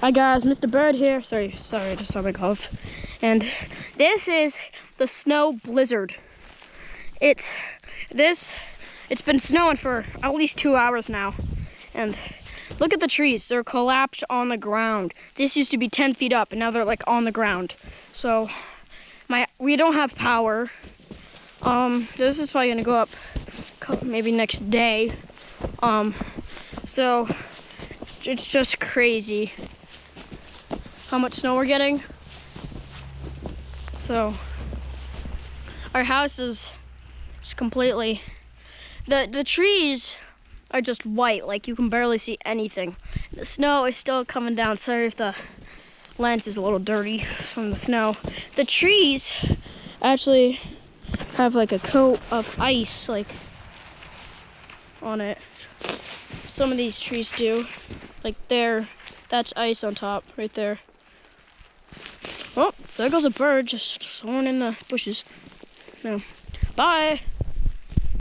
Hi guys, Mr. Bird here. Sorry, I just saw my cough. And this is the snow blizzard. It's been snowing for at least 2 hours now. And look at the trees, they're collapsed on the ground. This used to be 10 feet up and now they're like on the ground. So we don't have power. This is probably gonna go up maybe next day. So it's just crazy how much snow we're getting. So our house is just completely, the trees are just white, like you can barely see anything. The snow is still coming down. Sorry if the lens is a little dirty from the snow. The trees actually have like a coat of ice like on it. Some of these trees do. Like that's ice on top right there. Oh, there goes a bird just soaring in the bushes. No. Bye.